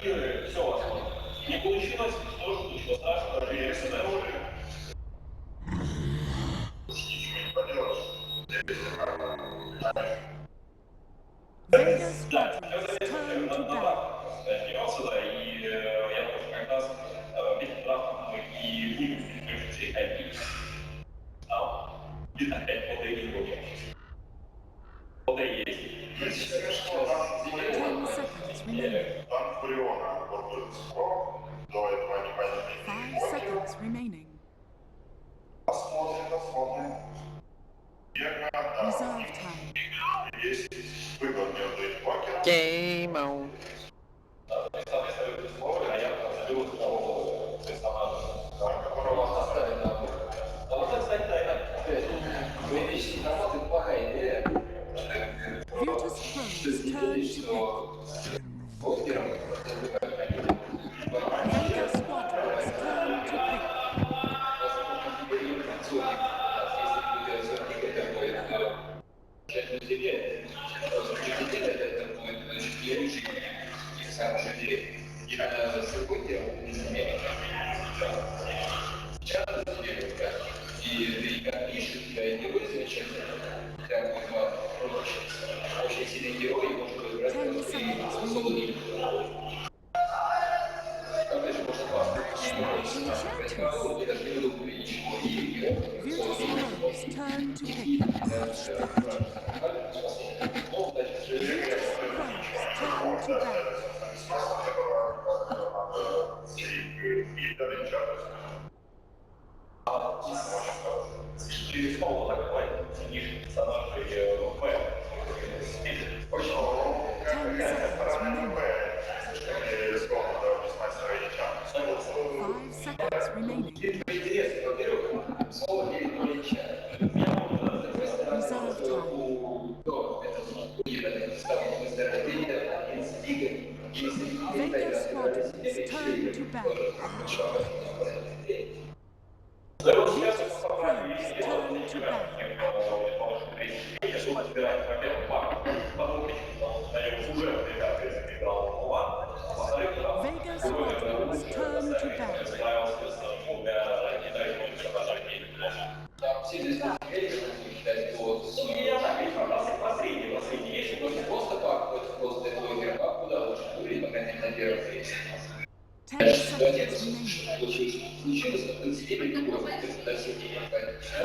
Vega squadrons turn to battle. Seconds remaining. 5 seconds remaining. Reserve time. Game on. Virtus.Pro's turn to pick. Vega squadrons turn to pick. Virtus.Pro's turn to pick. Virtus.Pro's turn to battle. Vega squadrons turn to battle. Virtus.Pro's turn to battle. Vega squadrons turn to battle.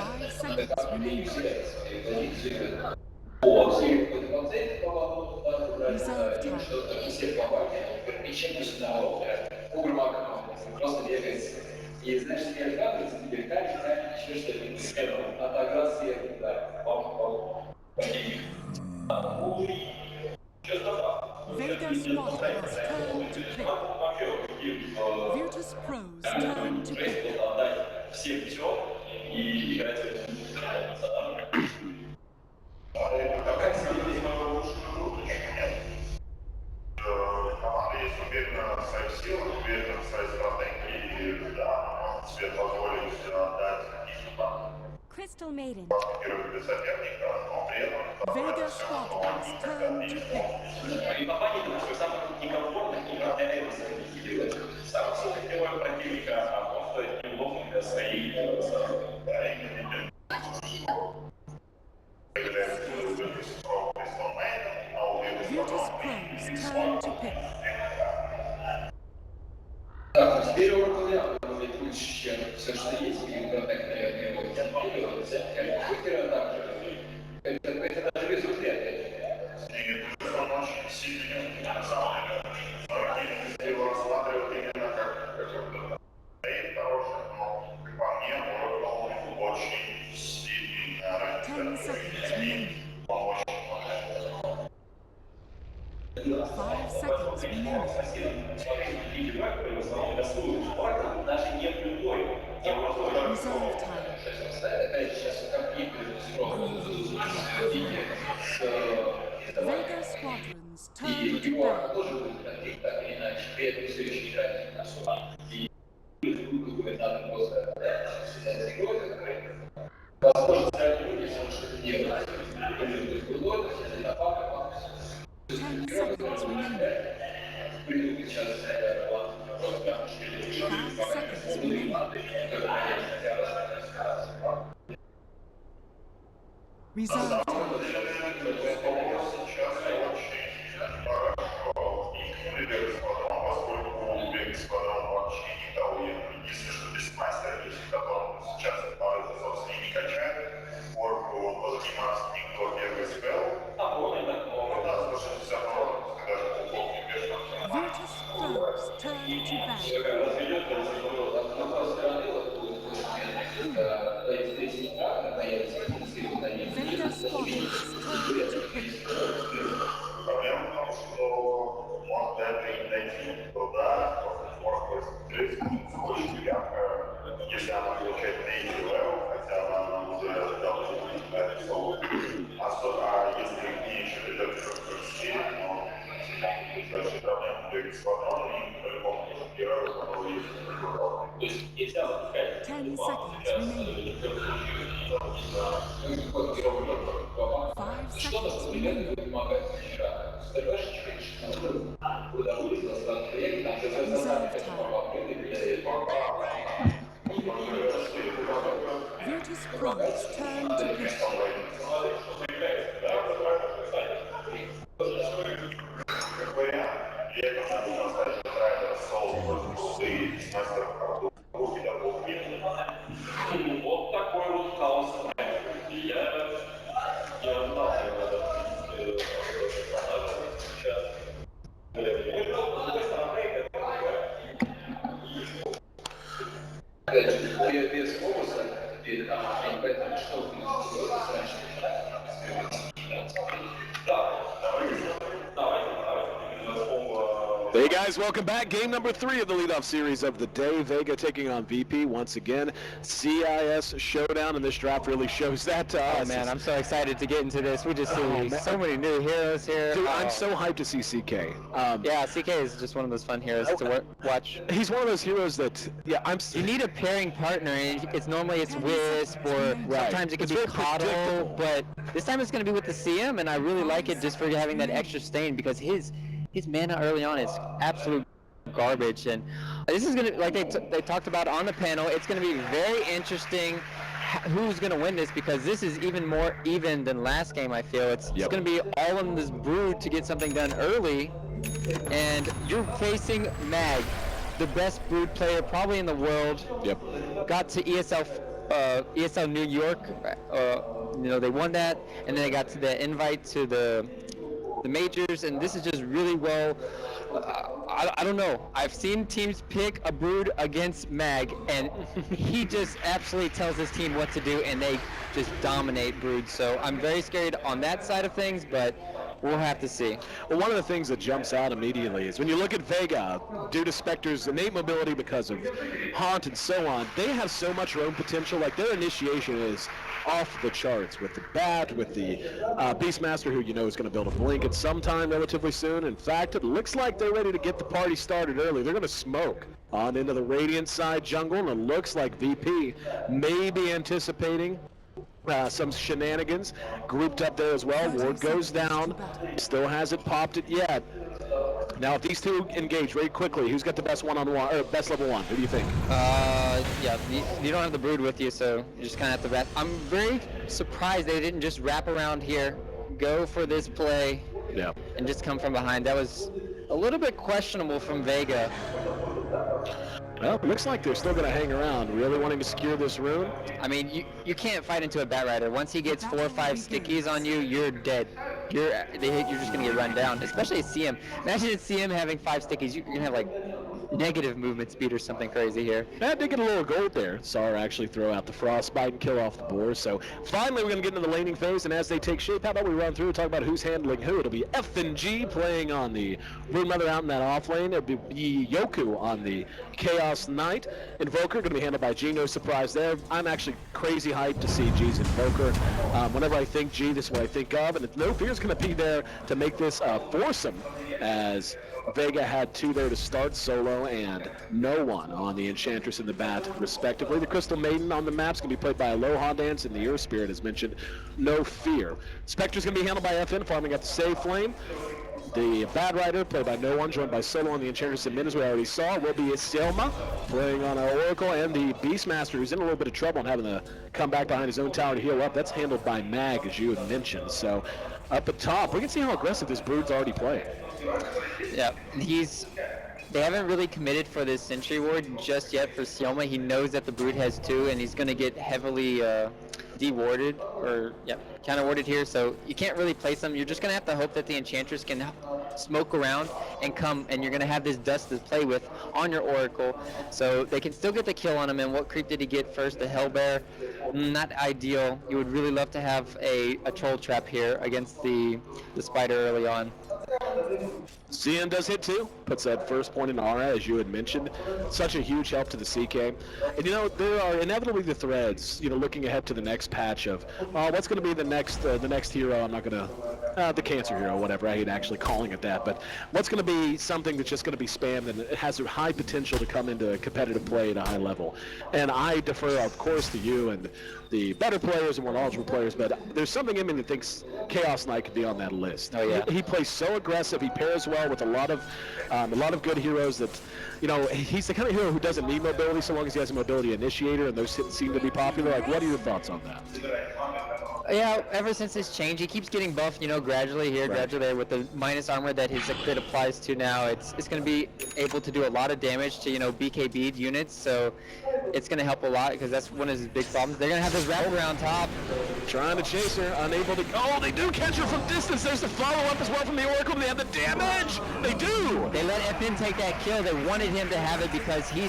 10 seconds remaining. 5 seconds remaining. Reserve time. И знаешь, я радуюсь тебе, каждый день еще что-нибудь. Отогрался я туда. Vega squadrons turn to pick. Virtus.Pro's turn to pick. Команда есть уверена в своих силах, уверена в своей стратегии, и да, может себе позволить отдать какие-то Crystal Maiden. первых соперника, но при этом... Vega squadrons turn to pick. И попадет на свой самый некомфортный и продается самый сильный герой противника, а просто неудобно для своей Virtus.Pro's turn to pick. Так, теперь уровня будет лучше, чем все, что есть, и управлять, наверное, его контролироваться, как букера также. Это даже без упрятия. И он очень сильный, на самом деле. Если его рассматривают именно как какой-то стоит хороший, но, по мне, он очень сильный на раньше. 10 seconds remaining. 5 seconds remaining. Reserve time. Vega squadrons turn to battle. Приду сейчас просто 5 seconds remaining. Reserve time. Лидер Squadron, поскольку Vega Squadron вообще не того уровня. Единственное, что бестмастер, которым сейчас это, собственно, не качает. Форму позаниматься никто первый спел. Да, 160 урона, даже полгода не бежит. Virtus.Pro's turn to ban. Vega Squadron's turn to pick. Проблема в том, что он даже и найти туда, может быть, очень ярко, если она получает третий левел, хотя она уже должна быть а если не еще придет к силе, но дальше проблема для Squadron и по-любому героя, который есть. 10 seconds remaining. 5 seconds remaining. Reserve time. Virtus.Pro's turn to pick. Как вариант, я не могу назвать драйвер соло и с мастером руки до полминуты. Вот такой вот хаос. Я знал, Опять же, без фокуса, теперь там, поэтому что Hey guys, welcome back. Game number 3 of the leadoff series of the day. Vega taking on VP once again. CIS showdown, and this draft really shows that to us. Oh man, I'm so excited to get into this. We just see so many new heroes here. Dude, I'm so hyped to see CK. Yeah, CK is just one of those fun heroes to watch. He's one of those heroes that, You need a pairing partner, and it's normally Wisp, or sometimes it could It's be very Coddle, predictable. but this time it's going to be with the CM, and I really like it just for having that extra stain, because his mana early on is absolute garbage, and this is going to, like they talked about on the panel, it's going to be very interesting who's going to win this, because this is even more even than last game. I feel it's going to be all in this brood to get something done early, and you're facing Mag, the best brood player probably in the world. Got to ESL New York, they won that, and then they got to the invite to the majors, and this is just really well. I don't know. I've seen teams pick a brood against Mag, and he just absolutely tells his team what to do, and they just dominate brood. So I'm very scared on that side of things, but we'll have to see. well, one of the things that jumps out immediately is when you look at Vega, due to Spectre's innate mobility because of Haunt and so on, they have so much roam potential. Like, their initiation is off the charts with the Bat, with the Beastmaster, who is going to build a Blink at some time relatively soon. In fact, it looks like they're ready to get the party started early. They're going to smoke on into the Radiant side jungle, and it looks like VP may be anticipating some shenanigans grouped up there as well. Ward goes down, still hasn't popped it yet. Now, if these two engage very quickly, who's got the best one-on-one, or best level 1? Who do you think? Yeah, you don't have the brood with you, so you just kind of have to wrap. I'm very surprised they didn't just wrap around here, go for this play, and just come from behind. That was a little bit questionable from Vega. Well, it looks like they're still going to hang around, really wanting to secure this rune. I mean, you can't fight into a Bat Rider. Once he gets 4 or 5 stickies on you, you're dead. You're just going to get run down, especially a CM. Imagine a CM having 5 stickies. You're going to have, like, negative movement speed or something crazy here. That did get a little gold there. Sar actually throw out the Frostbite and kill off the boar. So finally we're going to get into the laning phase, and as they take shape, how about we run through and talk about who's handling who? It'll be F and G playing on the Rune Mother out in that off lane. It'll be Yoku on the Chaos Knight. Invoker going to be handled by G, no surprise there. I'm actually crazy hyped to see G's Invoker. Whenever I think G, this is what I think of, and No Fear's going to be there to make this foursome, as Vega had 2 there to start, Solo and No One on the Enchantress and the Bat, respectively. The Crystal Maiden on the map's going to be played by Aloha Dance, and the Earth Spirit, as mentioned, No Fear. Spectre's going to be handled by FN, farming at the Save Flame. The Bad Rider, played by No One, joined by Solo on the Enchantress and Min, as we already saw, will be Selma, playing on our Oracle, and the Beastmaster, who's in a little bit of trouble and having to come back behind his own tower to heal up. That's handled by Mag, as you had mentioned. So up at top, we can see how aggressive this Brood's already playing. Yeah, they haven't really committed for this Sentry Ward just yet for Selma. He knows that the Brood has 2, and he's going to get heavily de-warded, or counter-warded here, so you can't really place them. You're just going to have to hope that the Enchantress can smoke around and come, and you're going to have this dust to play with on your Oracle, so they can still get the kill on him. And what creep did he get first? The Hellbear. Not ideal. You would really love to have a Troll Trap here against the Spider early on. CM does hit 2, puts that first point in Aura, as you had mentioned. Such a huge help to the CK. And there are inevitably the threads, looking ahead to the next patch of, what's going to be the next hero. I'm not going to, the cancer hero, whatever. I hate actually calling it that. But what's going to be something that's just going to be spammed and it has a high potential to come into competitive play at a high level. And I defer, of course, to you and the better players and more knowledgeable players, but there's something in me that thinks Chaos Knight could be on that list. Oh yeah. He plays so aggressive. He pairs well with a lot of good heroes that, he's the kind of hero who doesn't need mobility so long as he has a mobility initiator, and those seem to be popular. Like, what are your thoughts on that? Yeah, ever since his change, he keeps getting buffed, gradually here, gradually there, with the minus armor that his crit applies to now. It's going to be able to do a lot of damage to, BKB units, so it's going to help a lot, because that's one of his big problems. They're going to have this wraparound top. Trying to chase her, unable to... Oh, they do catch her from distance. There's the follow-up as well from the Oracle. They have the damage. They do. They let FN take that kill. They wanted him to have it because he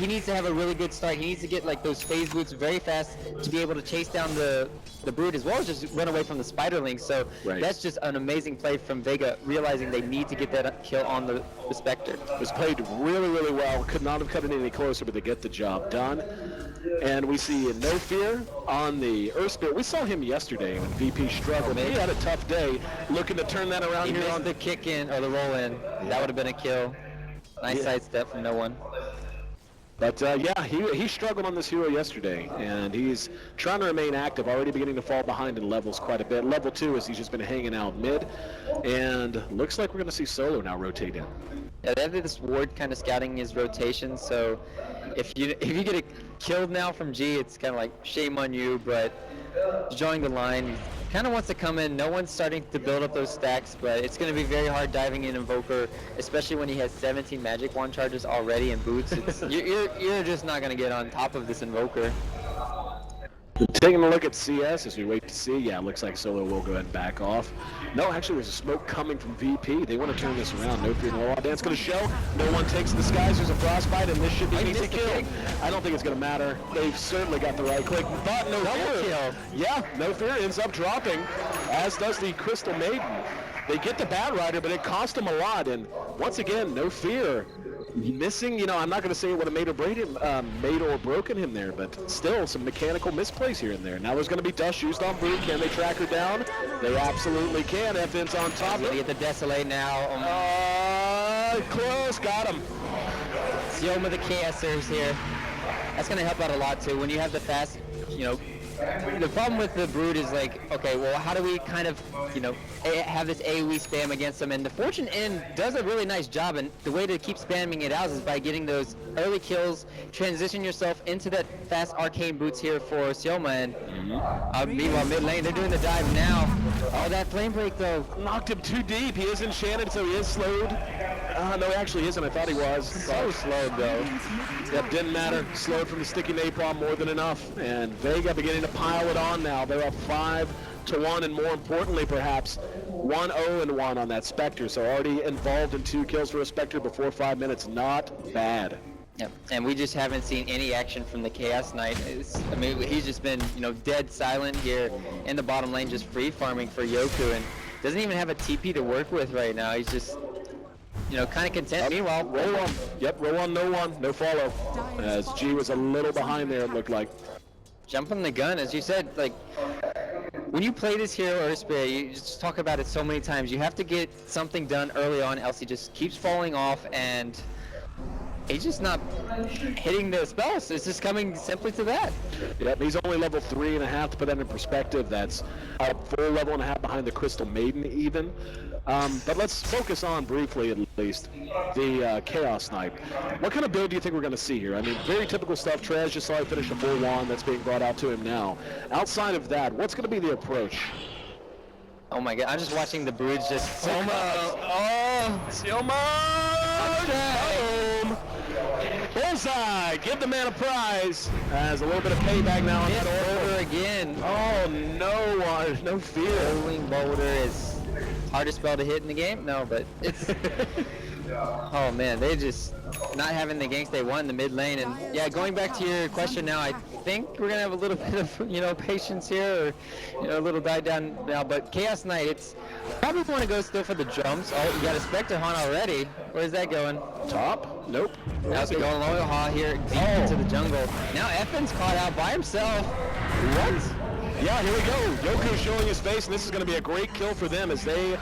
needs to have a really good start. He needs to get like those phase boots very fast to be able to chase down the Brood, as well as just run away from the Spiderlings. So that's just an amazing play from Vega, realizing they need to get that kill on the Spectre. It was played really, really well. Could not have cut it any closer, but they get the job done. And we see No Fear on the Earth Spirit. We saw him yesterday when VP struggled. He had a tough day looking to turn that around. He here missed on the kick in, or the roll in. That would have been a kill. Nice sidestep from No One. But he struggled on this hero yesterday, and he's trying to remain active, already beginning to fall behind in levels quite a bit. Level 2 is he's just been hanging out mid, and looks like we're going to see Solo now rotate in. Yeah, they have this ward kind of scouting his rotation, so if you get it killed now from G, it's kind of like shame on you, but drawing the line, he kind of wants to come in. No one's starting to build up those stacks, but it's going to be very hard diving in Invoker, especially when he has 17 Magic Wand charges already and boots. You're just not going to get on top of this Invoker. Taking a look at CS as we wait to see. Yeah, it looks like Solo will go ahead and back off. No, actually, there's a smoke coming from VP. They want to turn this around. No Fear, No Dance going to show. No One takes the skies. There's a Frostbite, and this should be easy kill. I don't think it's going to matter. They've certainly got the right click. But No Fear. Yeah, No Fear ends up dropping, as does the Crystal Maiden. They get the Bad Rider, but it cost them a lot. And once again, No Fear missing, I'm not going to say it would have made or broken him there, but still some mechanical misplays here and there. Now there's going to be dust used on Brood. Can they track her down? They absolutely can. FN's on top. They get the Desolate now. Close. Got him. Selma the Chaosers here. That's going to help out a lot too. When you have the fast, the problem with the Brood is like, okay, well, how do we kind of, have this AoE spam against them? And the Fortune End does a really nice job, and the way to keep spamming it out is by getting those early kills, transition yourself into that fast arcane boots here for Selma, and meanwhile, mid lane, they're doing the dive now. Oh, that flame break though. Knocked him too deep. He is enchanted, so he is slowed. No, he actually isn't. I thought he was. So slowed though. Yep, didn't matter. Slowed from the sticky napalm more than enough. And Vega beginning to pile it on now. They're up 5-1, and more importantly, perhaps 1-0-1 on that Spectre. So already involved in 2 kills for a Spectre before 5 minutes. Not bad. Yep, and we just haven't seen any action from the Chaos Knight. He's just been, dead silent here in the bottom lane, just free farming for Yoku, and doesn't even have a TP to work with right now. He's just, kind of content. Meanwhile, roll on. Yep, roll on, No One, no follow. As G was a little behind there, it looked like. Jumping the gun, as you said, like, when you play this hero or spirit, you just talk about it so many times. You have to get something done early on, else he just keeps falling off, and he's just not hitting the spells. It's just coming simply to that. Yep, he's only level 3.5. To put that in perspective, that's a full level and a half behind the Crystal Maiden even. But let's focus on, briefly at least, the Chaos Knight. What kind of build do you think we're going to see here? I mean, very typical stuff. Trez just saw he finish a full wand that's being brought out to him now. Outside of that, what's going to be the approach? Oh my god, I'm just watching the Broods just so much. Oh, so much! Boom! Bullseye! Give the man a prize. As a little bit of payback now on that boulder again. Oh, no fear. Rolling boulder is hardest spell to hit in the game? No, but it's... Oh man, they just not having the ganks they want in the mid lane. And yeah, going back to your question now, I think we're gonna have a little bit of patience here, or a little die down now. But Chaos Knight, it's probably want to go still for the jumps. Oh, you got a Spectre Haunt already. Where's that going? Top? Nope. That's going Loyal Haw here deep into the jungle. Now Effen's caught out by himself. What? Yeah, here we go. Yoku showing his face, and this is going to be a great kill for them as they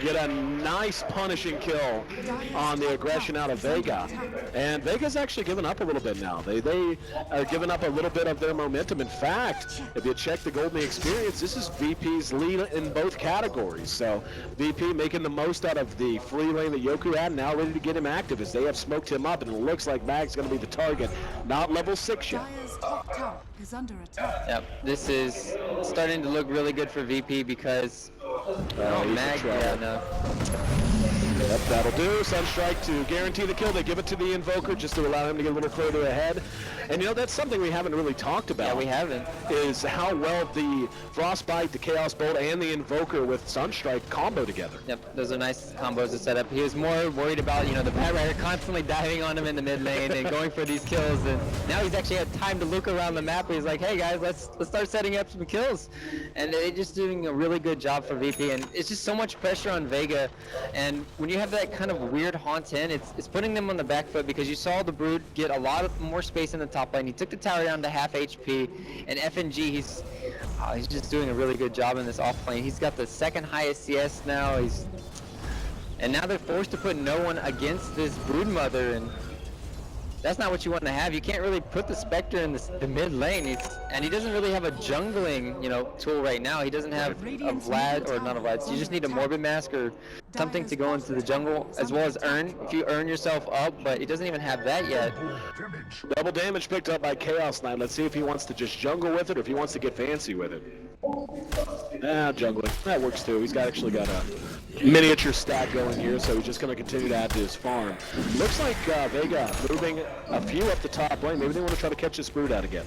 get a nice punishing kill on the aggression out of Vega. And Vega's actually given up a little bit now. They are giving up a little bit of their momentum. In fact, if you check the Golden experience, this is VP's lead in both categories. So VP making the most out of the free lane that Yoku had, now ready to get him active as they have smoked him up, and it looks like Mag's going to be the target, not level 6 yet. Dire's top tower is under attack. Yep, this is starting to look really good for VP because Mag, yeah, no. Yep, that'll do. Sunstrike to guarantee the kill. They give it to the Invoker just to allow him to get a little further ahead. And that's something we haven't really talked about. Yeah, we haven't. Is how well the Frostbite, the Chaos Bolt, and the Invoker with Sunstrike combo together. Yep, those are nice combos to set up. He was more worried about, the Bat Rider constantly diving on him in the mid lane and going for these kills. And now he's actually had time to look around the map. He's like, hey guys, let's start setting up some kills. And they're just doing a really good job for VP. And it's just so much pressure on Vega. And when you have that kind of weird haunt in, it's putting them on the back foot because you saw the Brood get a lot more space in the top lane. He took the tower down to half HP, and FNG, he's just doing a really good job in this off lane. He's got the second highest CS now. And now they're forced to put no one against this Brood Mother, and that's not what you want to have. You can't really put the Spectre in the mid lane. And he doesn't really have a jungling, tool right now. He doesn't have a Vlad, or not a Vlad. So you just need a Morbid Mask or something to go into the jungle, as well as if you earn yourself up, but he doesn't even have that yet. Double damage picked up by Chaos Knight. Let's see if he wants to just jungle with it or if he wants to get fancy with it. Jungling. That works too. He's actually got a miniature stack going here, so he's just going to continue to add to his farm. Looks like Vega moving a few up the top lane. Maybe they want to try to catch this Brood out again.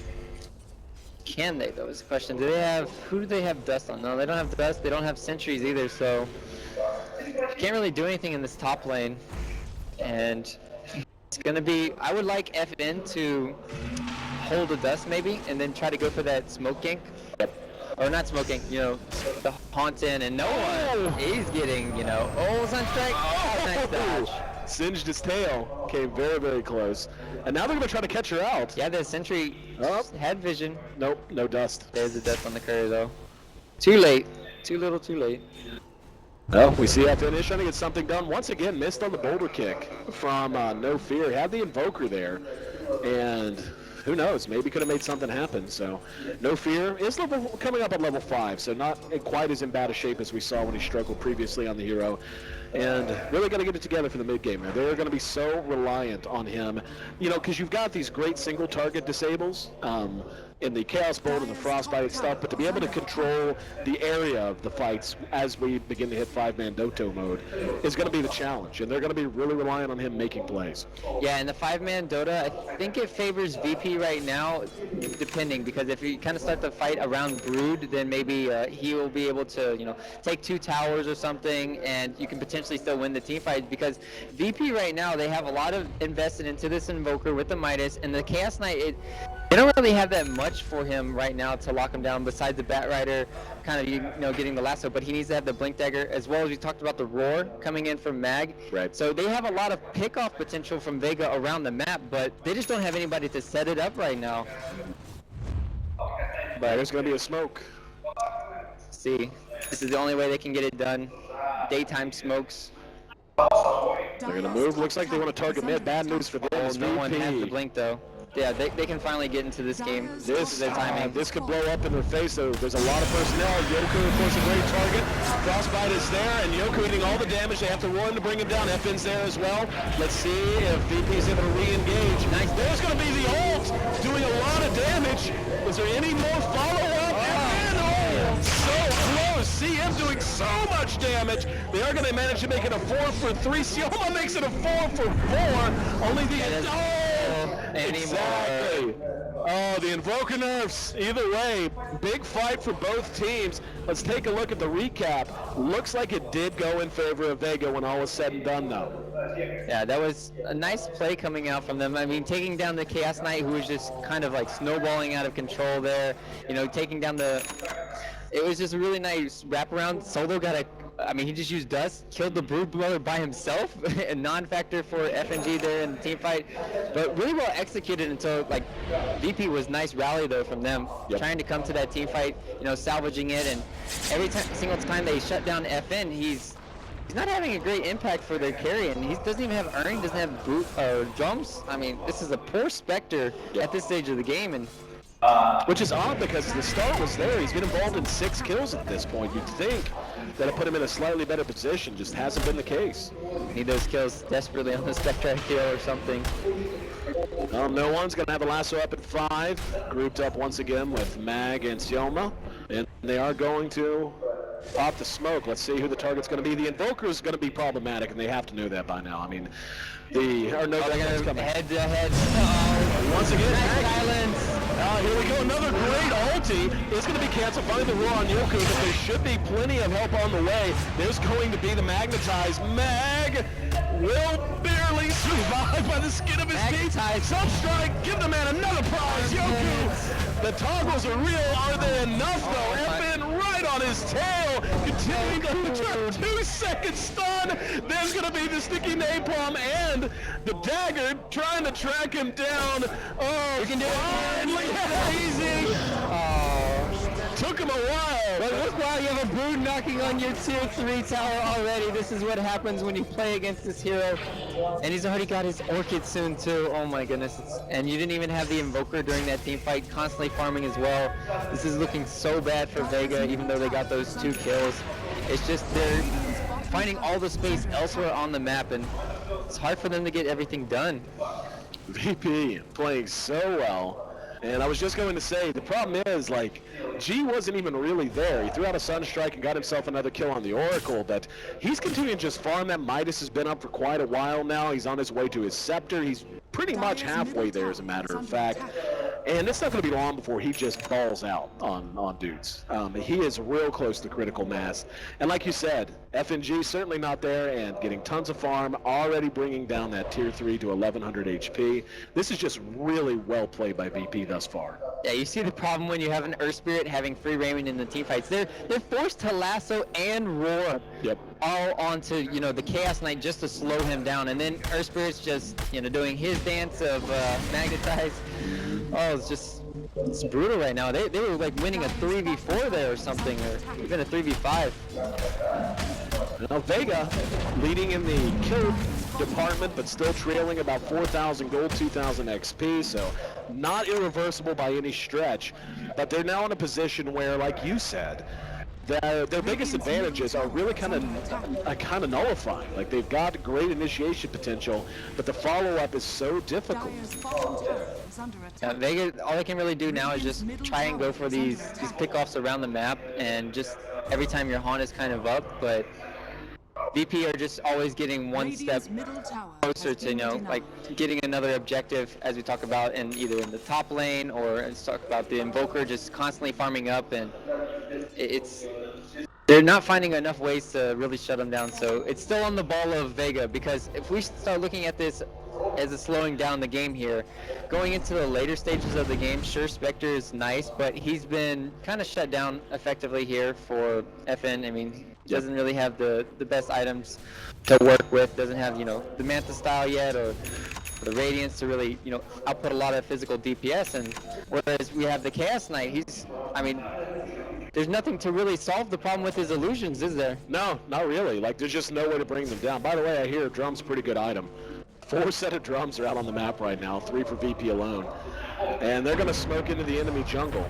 Can they, though, is the question. Who do they have Dust on? No, they don't have Dust. They don't have Sentries either, so you can't really do anything in this top lane. And it's going to be, I would like FN to hold a Dust maybe, and then try to go for that smoke gank. Or not smoking, the haunt in, and no one. He's getting, Sunstrike. Oh, nice dodge. Singed his tail. Came very, very close. And now they're going to try to catch her out. Yeah, the Sentry had vision. Nope, no dust. There's the dust on the curry, though. Too late. Too little, too late. Well, we see that finish trying to get something done. Once again, missed on the boulder kick from No Fear. Had the Invoker there. And who knows, maybe could have made something happen. So No Fear is coming up at level 5, so not quite as in bad a shape as we saw when he struggled previously on the hero. And really got to get it together for the mid game. They're going to be so reliant on him, because you've got these great single target disables in the Chaos Bolt and the Frostbite stuff, but to be able to control the area of the fights as we begin to hit 5-man Doto mode is going to be the challenge, and they're going to be really reliant on him making plays. Yeah, and the 5-man Dota, I think it favors VP right now, depending, because if you kind of start the fight around Brood, then maybe he will be able to, take 2 towers or something, and you can potentially still win the team fight, because VP right now, they have a lot of invested into this Invoker with the Midas, and the Chaos Knight, they don't really have that much for him right now to lock him down besides the Bat Rider kind of, getting the lasso, but he needs to have the Blink Dagger, as well as we talked about the Roar coming in from Mag. Right. So they have a lot of pick-off potential from Vega around the map, but they just don't have anybody to set it up right now. But there's going to be a smoke. see. This is the only way they can get it done. Daytime smokes. They're gonna move. Looks like they want to target mid. Bad news for them. Oh, It's no one has the VP. blink though. Yeah, they can finally get into this game. This is their timing. This could blow up in their face, though. There's a lot of personnel. Yoku, of course, a great target. Frostbite is there, and Yoku eating all the damage. They have to run to bring him down. FN's there as well. Let's see if VP is able to re-engage. Nice. There's going to be the ult, doing a lot of damage. Is there any more follow-up? FN, oh, so close. CM doing so much damage. They are going to manage to make it a 4-for-3. Sioma makes it a 4-for-4. Only the... Exactly. Oh, the Invoker nerfs. Either way, big fight for both teams. Let's take a look at the recap. Looks like it did go in favor of Vega when all was said and done, though. Yeah, that was a nice play coming out from them. I mean, taking down the Chaos Knight, who was just kind of like snowballing out of control there. You know, taking down the... It was just a really nice wraparound. Solo got a... I mean, he just used Dust, killed the Brood Brother by himself, a non-factor for FNG there in the team fight, but really well executed until, like, VP was nice rally, though, from them, trying to come to that team fight, you know, salvaging it, and every single time they shut down FN, he's not having a great impact for their carry, and he doesn't even have Urn, doesn't have boot or drums. I mean, this is a poor Spectre at this stage of the game, and which is odd because the start was there. He's been involved in 6 kills at this point. You'd think that it put him in a slightly better position. Just hasn't been the case. Need those kills desperately on the Spectre kill or something. No one's going to have a lasso up at 5. Grouped up once again with Mag and Sioma. And they are going to pop the smoke. Let's see who the target's going to be. The Invoker is going to be problematic, and they have to know that by now. I mean, they're going to come head to head. Once again, nice silence. Here we go, another great ulti. It's going to be canceled, finding the roar on Yoku, but there should be plenty of help on the way. There's going to be the magnetized. Mag will barely survive by the skin of his teeth. Sunstrike, give the man another prize. Yoku, the toggles are real. Are they enough, though? FN right on his tail, continuing to turn 2-second stun. There's going to be the sticky napalm and the dagger trying to track him down. Oh, we can do it. Easy. Took him a while. But look, while you have a Brood knocking on your tier 3 tower already. This is what happens when you play against this hero. And he's already got his Orchid soon too. Oh my goodness. And you didn't even have the Invoker during that team fight, constantly farming as well. This is looking so bad for Vega, even though they got those 2 kills. It's just they're finding all the space elsewhere on the map, and it's hard for them to get everything done. VP playing so well. And I was just going to say, the problem is, like, G wasn't even really there. He threw out a Sunstrike and got himself another kill on the Oracle, but he's continuing to just farm that. Midas has been up for quite a while now. He's on his way to his Scepter. He's pretty much halfway there, as a matter of fact. And it's not going to be long before he just balls out on dudes. He is real close to critical mass. And like you said, FNG certainly not there and getting tons of farm, already bringing down that tier 3 to 1100 HP. This is just really well played by VP thus far. Yeah, you see the problem when you have an Earth Spirit having free reign in the team fights. They're forced to lasso and roar all onto, you know, the Chaos Knight just to slow him down. And then Earth Spirit's just, you know, doing his dance of magnetize. Oh, it's brutal right now. They were like winning a 3v4 there or something, or even a 3v5. Now Vega leading in the kill department, but still trailing about 4,000 gold, 2,000 XP, so not irreversible by any stretch. But they're now in a position where, like you said, their biggest advantages are really kind of nullifying. Like, they've got great initiation potential, but the follow-up is so difficult. Vega, all they can really do now is just try and go for these pickoffs around the map, and just every time your Haunt is kind of up, but VP are just always getting one step closer to, you know, like getting another objective, as we talk about, in either in the top lane, or let's talk about the Invoker just constantly farming up, and they're not finding enough ways to really shut them down. So it's still on the ball of Vega, because if we start looking at this as a slowing down the game here, going into the later stages of the game, sure, Spectre is nice, but he's been kind of shut down effectively here for FN. I mean, doesn't really have the best items to work with, doesn't have, you know, the Manta style yet, or the Radiance to really, you know, output a lot of physical DPS. And whereas we have the Chaos Knight, he's, I mean, there's nothing to really solve the problem with his illusions, is there? No, not really. Like, there's just no way to bring them down. By the way, I hear drum's a pretty good item. 4 set of drums are out on the map right now, 3 for VP alone. And they're going to smoke into the enemy jungle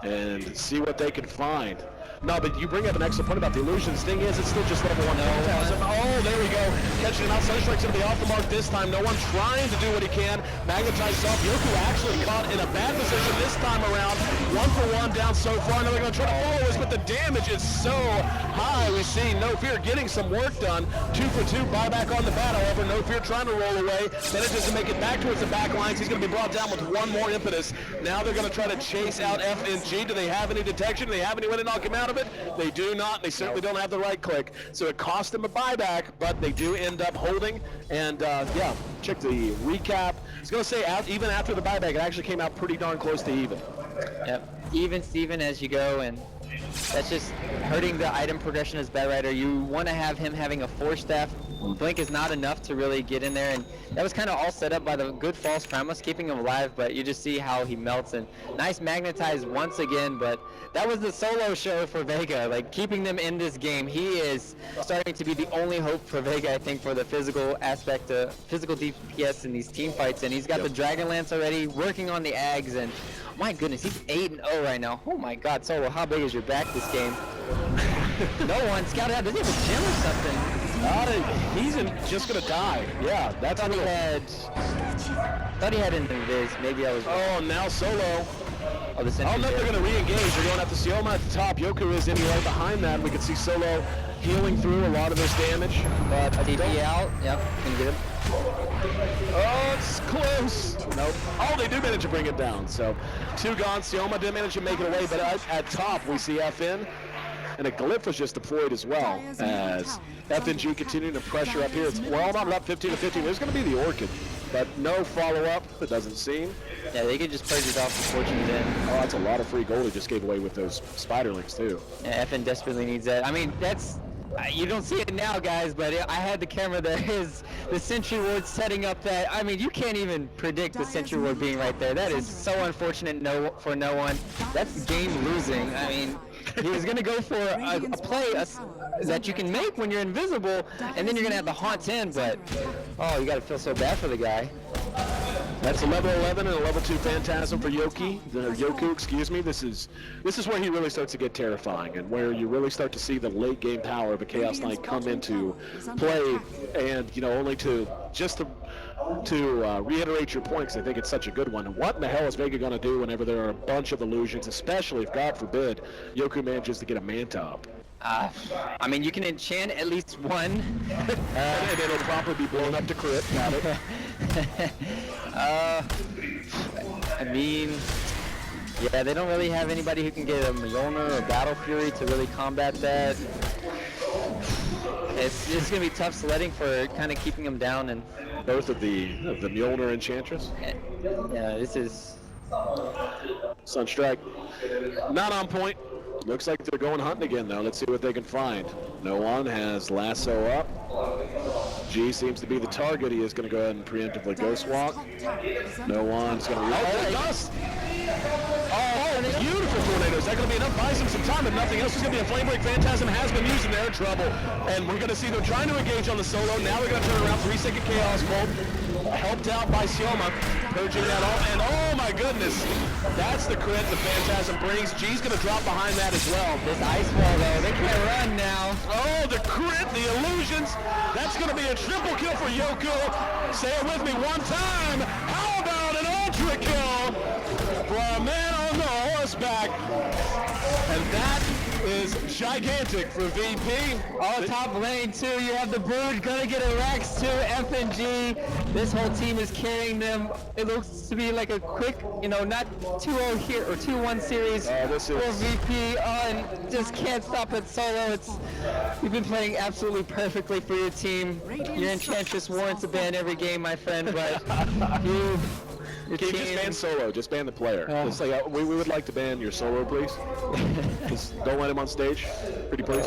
and see what they can find. No, but you bring up an excellent point about the illusions. Thing is, it's still just level 1 phantasm. Oh, there we go. Catching him out. Sunstrike's going to be off the mark this time. No one trying to do what he can. Magnetized off. Yoku actually caught in a bad position this time around. 1 for 1 down so far. Now they're going to try to follow us, but the damage is so high. We see No Fear getting some work done. 2 for 2 buyback on the bat. However, No Fear trying to roll away. Manages to make it back towards the back lines. He's going to be brought down with 1 more impetus. Now they're going to try to chase out FNG. Do they have any detection? Do they have any way to knock him out of it? They do not. They certainly don't have the right click. So it cost them a buyback, but they do end up holding. And yeah, check the recap. I was going to say, even after the buyback, it actually came out pretty darn close to even. Yep, even Steven as you go, and that's just hurting the item progression as Bat Rider. You want to have him having a 4-staff. Blink is not enough to really get in there, and that was kind of all set up by the good false Primus, keeping him alive, but you just see how he melts, and nice magnetized once again, but that was the solo show for Vega, like keeping them in this game. He is starting to be the only hope for Vega, I think, for the physical aspect, physical DPS in these team fights, and he's got the Dragon Lance already, working on the Ags, and my goodness, he's 8-0 right now. Oh my god, Solo, how big is your back this game? No one scouted out. Does he have a gem or something? He's just gonna die. Yeah, that's Thought he had an invis. Maybe I was. Oh, now Solo. Oh, the no, they're gonna re-engage. They're going after Sioma at the top. Yoku is anyway behind that. We can see Solo healing through a lot of this damage. But TP out. Yep, can get him. Oh, it's close. Nope. Oh, they do manage to bring it down. So 2 gone. Sioma did manage to make it away, but at top we see FN. And a Glyph was just deployed as well, as FNG continuing to pressure up here. It's well not up 15 to 15. There's going to be the Orchid, but no follow-up. It doesn't seem. Yeah, they could just purge it off before Fortune's in. Oh, that's a lot of free gold he just gave away with those Spiderlings too. Yeah, FN desperately needs that. I mean, that's you don't see it now, guys, but I had the camera there. The Sentry Ward setting up that. I mean, you can't even predict the Sentry Ward being right there. That is so unfortunate for no one. That's game losing. I mean, he was going to go for a play that you can make when you're invisible, and then you're going to have to haunt in, but, oh, you got to feel so bad for the guy. That's a level 11 and a level 2 Phantasm for Yoku, excuse me. This is where he really starts to get terrifying, and where you really start to see the late game power of a Chaos Knight come into play, and, you know, only to reiterate your point, because I think it's such a good one. What in the hell is Vega going to do whenever there are a bunch of illusions, especially if, God forbid, Yoku manages to get a Manta up? I mean, you can enchant at least one. And it'll probably be blown up to crit. Got it. I mean, yeah, they don't really have anybody who can get a Mjolnir or Battle Fury to really combat that. It's going to be tough sledding for kind of keeping them down. And both of the Mjolnir Enchantress. Yeah, this is Sunstrike. Not on point. Looks like they're going hunting again, though. Let's see what they can find. No one has lasso up. G seems to be the target. He is going to go ahead and preemptively ghost walk. No one's going to... Oh, dust! Oh, beautiful tornado. Is that going to be enough? Buys him some time, and nothing else. There's going to be a Flame Break Phantasm has been used, and they're in trouble. And we're going to see they're trying to engage on the solo. Now they're going to turn around. 3-second Chaos Bolt. Helped out by Sioma. Purging that off. And oh my goodness. That's the crit the Phantasm brings. G's going to drop behind that as well. This Ice Wall, though. They can't run now. Oh, the crit, the illusions. That's going to be a triple kill for Yoku. Say it with me one time. How about an ultra kill for our man on the horseback? And that is gigantic for VP. Oh, top lane too. You have the Brood gonna get a Rex too. FNG. This whole team is carrying them. It looks to be like a quick, you know, not 2-0 here or 2-1 series for VP. Oh, and just can't stop it solo. You've been playing absolutely perfectly for your team. Your Enchantress warrants a ban every game, my friend, but Can you just ban solo? Just ban the player. It's like, we would like to ban your solo, please. Just don't let him on stage. Pretty please.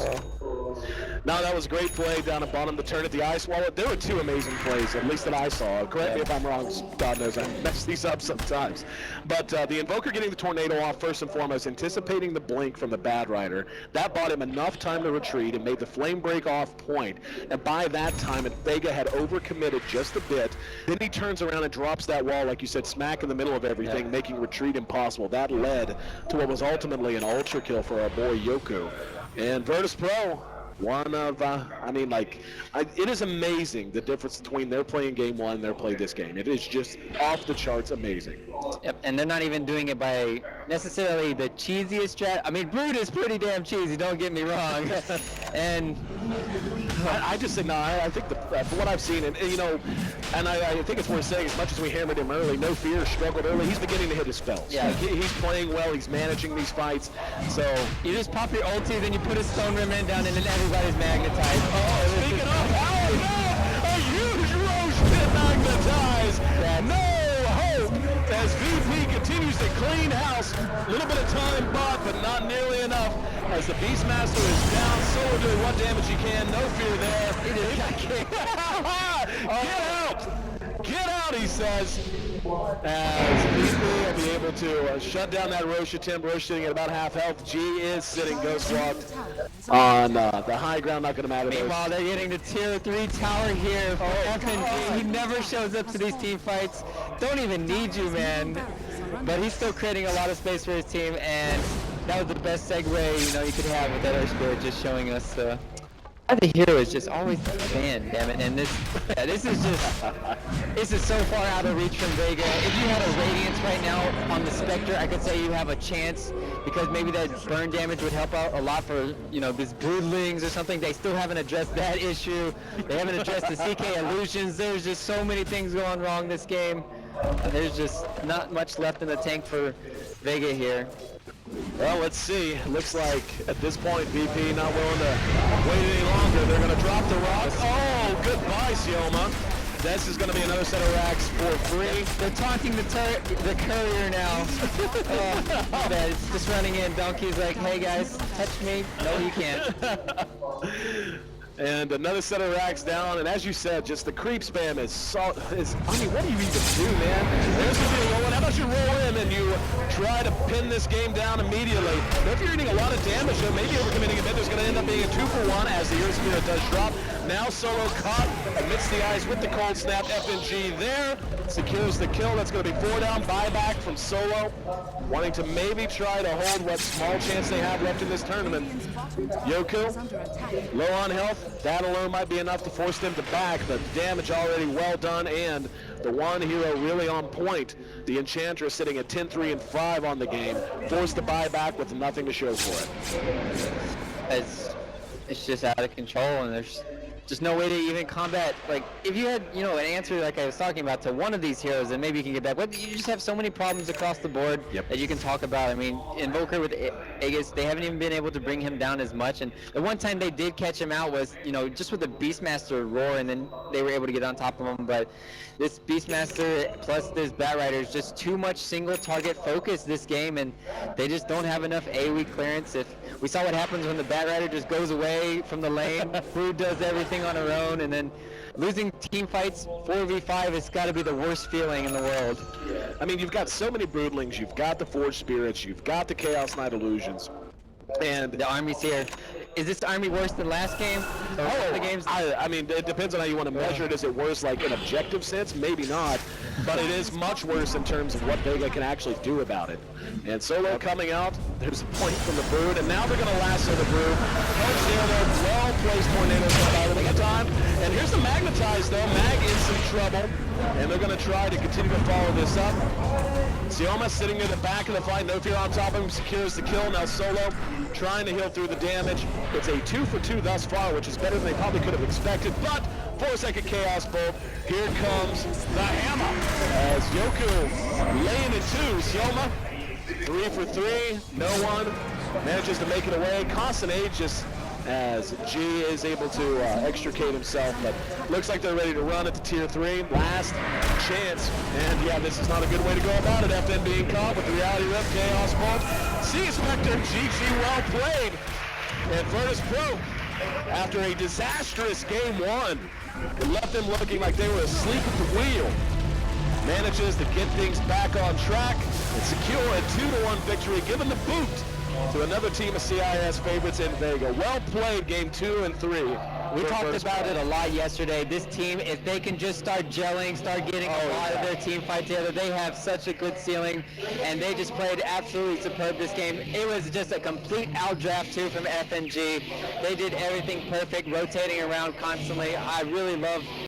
No, that was a great play down at bottom of the turn at the ice wall. There were two amazing plays, at least that I saw. Correct me if I'm wrong. God knows I mess these up sometimes. But the Invoker getting the tornado off first and foremost, anticipating the blink from the Bad Rider. That bought him enough time to retreat and made the flame break off point. And by that time, Vega had overcommitted just a bit. Then he turns around and drops that wall, like you said, smack in the middle of everything, making retreat impossible. That led to what was ultimately an ultra kill for our boy Yoku. And Virtus.Pro, one of, it is amazing the difference between their play in game one and their play this game. It is just off the charts amazing. Yep, and they're not even doing it by necessarily the cheesiest strat. I mean, Brood is pretty damn cheesy, don't get me wrong. And I just say, no, I think for what I've seen, and I think it's worth saying, as much as we hammered him early, No Fear struggled early, he's beginning to hit his spells. Yeah. He's playing well, he's managing these fights, so... You just pop your ulti, then you put a Stone Rim down, and then everybody's magnetized. Oh, speaking of, a huge Roche pit magnetized! No hope as VP continues to clean house. A little bit of time bought, but not nearly enough. As the Beastmaster is down, Solo doing what damage he can. No Fear there. Get out! Get out, he says. As VP will be able to shut down that Roche attempt. Roche sitting at about half health. G is sitting ghost walked on the high ground. Not going to matter. Meanwhile, they're getting the tier 3 tower here for FNG. He never shows up to these team fights. Don't even need you, man. But he's still creating a lot of space for his team, and that was the best segue you could have with that Earth Spirit, just showing us the hero is just always banned, damn it. And this is so far out of reach from Vega. If you had a Radiance right now on the Spectre, I could say you have a chance, because maybe that burn damage would help out a lot for, these Broodlings or something. They still haven't addressed that issue. They haven't addressed the CK illusions. There's just so many things going wrong this game. There's just not much left in the tank for Vega here. Well, let's see. Looks like at this point, VP not willing to wait any longer. They're going to drop the rock. Oh, goodbye, Sioma. This is going to be another set of racks for free. They're taunting the courier now. Oh, man, it's just running in. Donkey's like, hey guys, touch me. No, you can't. And another set of racks down, and as you said, just the creep spam is what do you even do, man? There's the deal rolling. How about you roll in and you try to pin this game down immediately? But if you're eating a lot of damage, though, maybe overcommitting a bit, there's going to end up being a 2-for-1 as the Earth Spirit does drop. Now Solo caught amidst the ice with the cold snap. FNG there secures the kill. That's going to be 4 down. Buyback from Solo, wanting to maybe try to hold what small chance they have left in this tournament. Yoku, low on health. That alone might be enough to force them to back, but damage already well done, and the one hero really on point. The Enchantress sitting at 10-3 and 5 on the game, forced to buy back with nothing to show for it. It's just out of control, and there's just no way to even combat. Like, if you had, an answer like I was talking about to one of these heroes, then maybe you can get that. But you just have so many problems across the board that you can talk about. I mean, Invoker with Aegis, they haven't even been able to bring him down as much. And the one time they did catch him out was, just with the Beastmaster roar, and then they were able to get on top of him. But this Beastmaster plus this Bat Rider is just too much single target focus this game, and they just don't have enough AoE clearance. If we saw what happens when the Bat Rider just goes away from the lane, Brood does everything on her own, and then losing team fights 4v5 has got to be the worst feeling in the world. I mean, you've got so many Broodlings, you've got the Forged Spirits, you've got the Chaos Knight Illusions, and the army's here. Is this army worse than last game? The games? I mean, it depends on how you want to measure it. Is it worse, like, in objective sense? Maybe not. But it is much worse in terms of what Vega can actually do about it. And Solo coming out. There's a point from the Brood. And now they're going to lasso the Brood. Coach there, well-placed tornadoes out of the time. And here's the Magnetize, though. Mag in some trouble. And they're going to try to continue to follow this up. Sioma sitting near the back of the fight. No Fear on top of him. Secures the kill. Now Solo trying to heal through the damage. It's a 2-for-2 thus far, which is better than they probably could have expected. But 4-second Chaos Bolt. Here comes the hammer. As Yoku laying it to Sioma. 3 for 3. No one manages to make it away. Constant Aegis as G is able to extricate himself, but looks like they're ready to run it to tier 3. Last chance, and yeah, this is not a good way to go about it. FN being caught with the Reality Rift, Chaos Bolt. See Spectre, GG, well played. And Virtus.Pro after a disastrous game one. It left them looking like they were asleep at the wheel. Manages to get things back on track and secure a 2-1 victory, giving the boot to another team of CIS favorites in Vega. Well played game 2 and 3. We talked about it a lot yesterday. This team, if they can just start gelling, start getting a lot of their team fight together, they have such a good ceiling, and they just played absolutely superb this game. It was just a complete outdraft too from FNG. They did everything perfect, rotating around constantly. I really love